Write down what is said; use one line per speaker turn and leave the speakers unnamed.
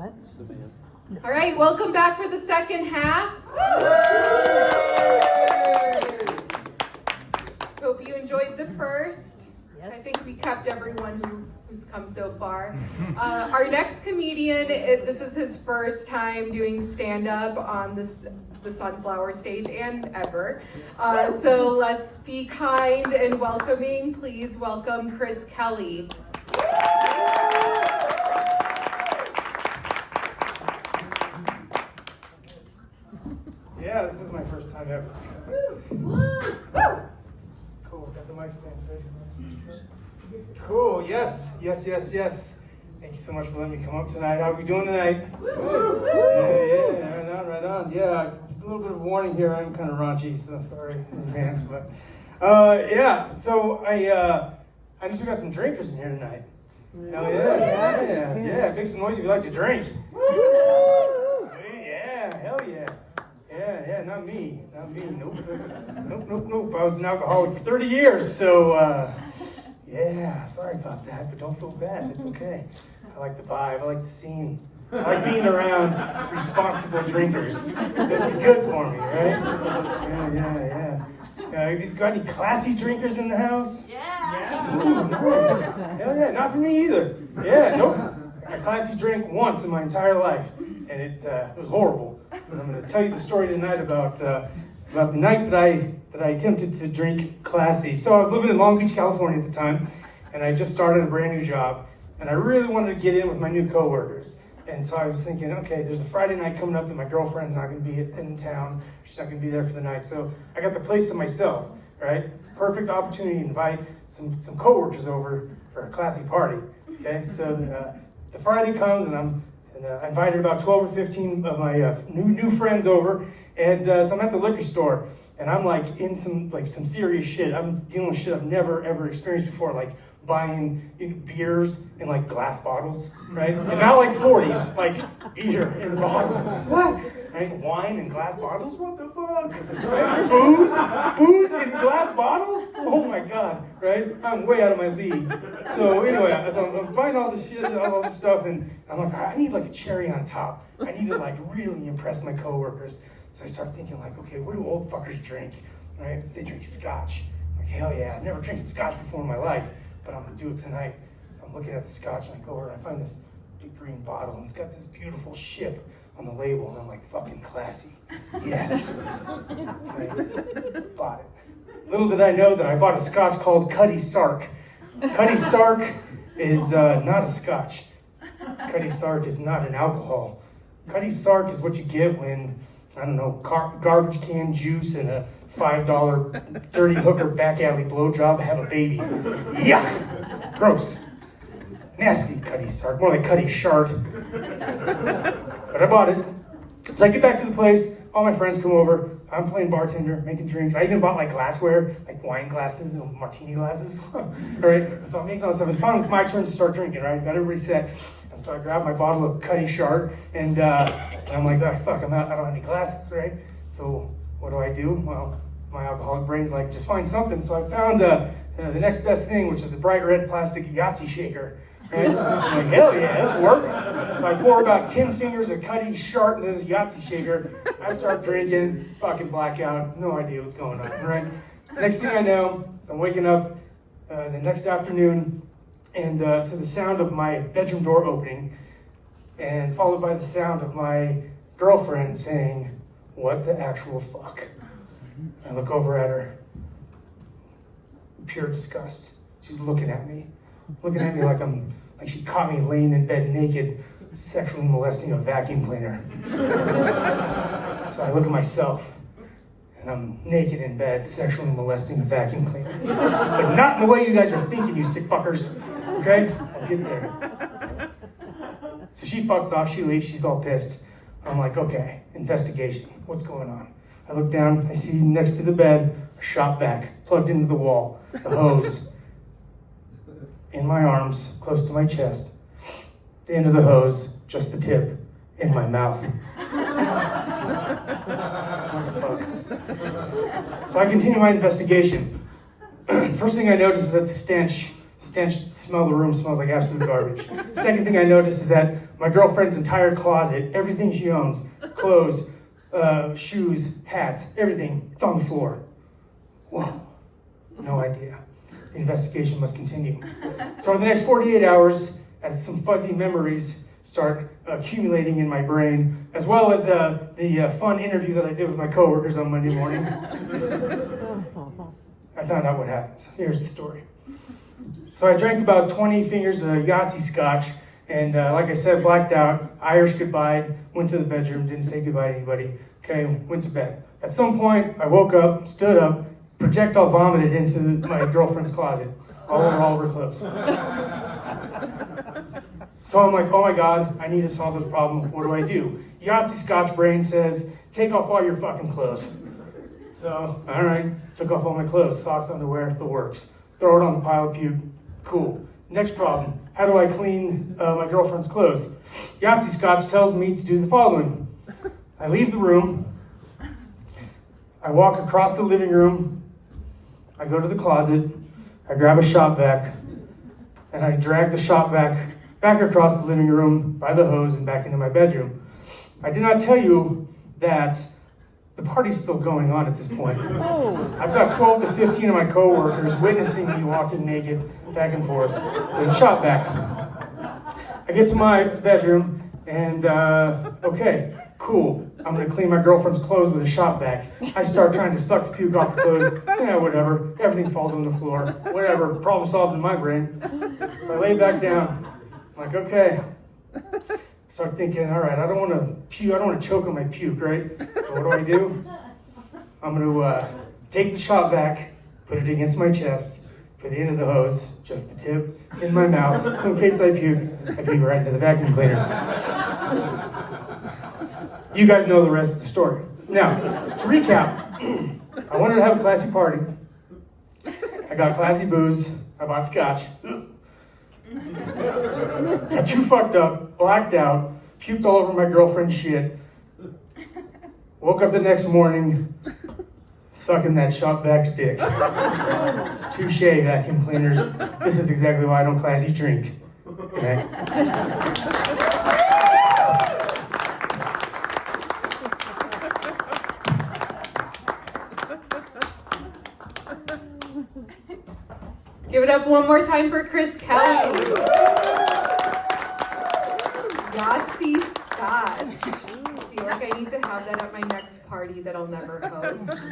what?
The band.
All right, welcome back for the second half. Hope you enjoyed the first.
Yes.
I think we kept everyone who's come so far. Our next comedian, this is his first time doing stand-up on the Sunflower stage and ever. So let's be kind and welcoming. Please welcome Chris Kelly.
Yeah, this is my first time ever. Cool, got the mic stand facing. Cool, yes. Thank you so much for letting me come up tonight. How are we doing tonight? Yeah, right on. Yeah, just a little bit of a warning here. I'm kind of raunchy, so sorry in advance. But yeah, so I just got some drinkers in here tonight. Hell yeah. Make some noise if you like to drink. Yeah, hell yeah. Yeah, not me. Nope. I was an alcoholic for 30 years, so yeah, sorry about that, but don't feel bad. It's okay. I like the vibe. I like the scene. I like being around responsible drinkers. This is good for me, right? Yeah. You got any classy drinkers in the house? Yeah. Ooh, nice. Hell yeah, not for me either. Yeah, nope. I had a classy drink once in my entire life, and it was horrible. And I'm going to tell you the story tonight about the night that I attempted to drink classy. So I was living in Long Beach, California at the time, and I just started a brand new job, and I really wanted to get in with my new coworkers. And so I was thinking, okay, there's a Friday night coming up that my girlfriend's not going to be in town. She's not going to be there for the night. So I got the place to myself, right? Perfect opportunity to invite some coworkers over for a classy party. Okay, so the Friday comes, and I invited about 12 or 15 of my new friends over, and so I'm at the liquor store, and I'm like in some serious shit. I'm dealing with shit I've never ever experienced before, like buying beers in like glass bottles, right? And not like 40s, like beer in bottles. What? Right? Wine in glass bottles? What the fuck? Right? Booze in glass bottles? Oh my god, right? I'm way out of my league. So anyway, so I'm buying all this shit, all this stuff, and I'm like, all right, I need like a cherry on top. I need to like really impress my coworkers. So I start thinking like, okay, what do old fuckers drink? Right? They drink scotch. I'm like, hell yeah, I've never drinking scotch before in my life, but I'm gonna do it tonight. So I'm looking at the scotch, and I go over and I find this big green bottle, and it's got this beautiful ship on the label, and I'm like, fucking classy. Yes. Right. Bought it. Little did I know that I bought a scotch called Cutty Sark. Cutty Sark is not a scotch. Cutty Sark is not an alcohol. Cutty Sark is what you get when, I don't know, garbage can juice and a $5 dirty hooker back alley blowjob have a baby. Yeah, gross. Nasty Cutty Sark, more like Cutty Shart. But I bought it. So I get back to the place, all my friends come over, I'm playing bartender, making drinks. I even bought like glassware, like wine glasses and martini glasses. Right? So I'm making all this stuff. It's finally my turn to start drinking, right? Got everybody set. And so I grabbed my bottle of Cutty Shart, and I'm like, oh fuck, I'm out, I don't have any glasses, right? So what do? Well, my alcoholic brain's like, just find something. So I found the next best thing, which is a bright red plastic Yahtzee shaker. Right? I'm like, hell yeah, this work. So I pour about 10 fingers of Cutty Shart into this Yahtzee shaker. I start drinking, fucking blackout, no idea what's going on, right? Next thing I know, so I'm waking up the next afternoon, and to the sound of my bedroom door opening, and followed by the sound of my girlfriend saying, what the actual fuck? I look over at her, pure disgust. She's looking at me like she caught me laying in bed naked, sexually molesting a vacuum cleaner. So I look at myself, and I'm naked in bed, sexually molesting a vacuum cleaner. But not in the way you guys are thinking, you sick fuckers. Okay? I'll get there. So she fucks off, she leaves, she's all pissed. I'm like, okay, investigation. What's going on? I look down, I see next to the bed, a shop vac plugged into the wall, the hose. In my arms, close to my chest. The end of the hose, just the tip, in my mouth. What the fuck? So I continue my investigation. First thing I notice is that the stench smell of the room smells like absolute garbage. Second thing I notice is that my girlfriend's entire closet, everything she owns, clothes, shoes, hats, everything, it's on the floor. Whoa, no idea. The investigation must continue. So in the next 48 hours, as some fuzzy memories start accumulating in my brain, as well as the fun interview that I did with my coworkers on Monday morning, I found out what happened. Here's the story. So I drank about 20 fingers of Yahtzee scotch, and like I said, blacked out, Irish goodbye, went to the bedroom, didn't say goodbye to anybody, okay, went to bed. At some point, I woke up, stood up, projectile vomited into my girlfriend's closet, all over all of her clothes. So I'm like, oh my God, I need to solve this problem. What do I do? Yahtzee Scotch brain says, take off all your fucking clothes. So, all right, took off all my clothes, socks, underwear, the works. Throw it on the pile of puke. Cool. Next problem, how do I clean my girlfriend's clothes? Yahtzee Scotch tells me to do the following. I leave the room, I walk across the living room, I go to the closet, I grab a shop vac, and I drag the shop vac back across the living room by the hose and back into my bedroom. I did not tell you that the party's still going on at this point. I've got 12 to 15 of my coworkers witnessing me walking naked back and forth with a shop vac. I get to my bedroom and, okay, cool. I'm gonna clean my girlfriend's clothes with a shop vac. I start trying to suck the puke off the clothes. Yeah, whatever. Everything falls on the floor. Whatever. Problem solved in my brain. So I lay back down. I'm like, okay. Start thinking, all right, I don't want to puke. I don't want to choke on my puke, right? So what do? I'm gonna take the shop vac, put it against my chest, put the end of the hose, just the tip, in my mouth. So in case I puke right into the vacuum cleaner. You guys know the rest of the story. Now, to recap, I wanted to have a classy party. I got classy booze. I bought scotch. Got too fucked up, blacked out, puked all over my girlfriend's shit. Woke up the next morning, sucking that shop vac's dick. Touche, vacuum cleaners. This is exactly why I don't classy drink. Okay?
Give it up one more time for Chris Kelly. Yahtzee Scotch. I feel like I need to have that at my next party that I'll never host.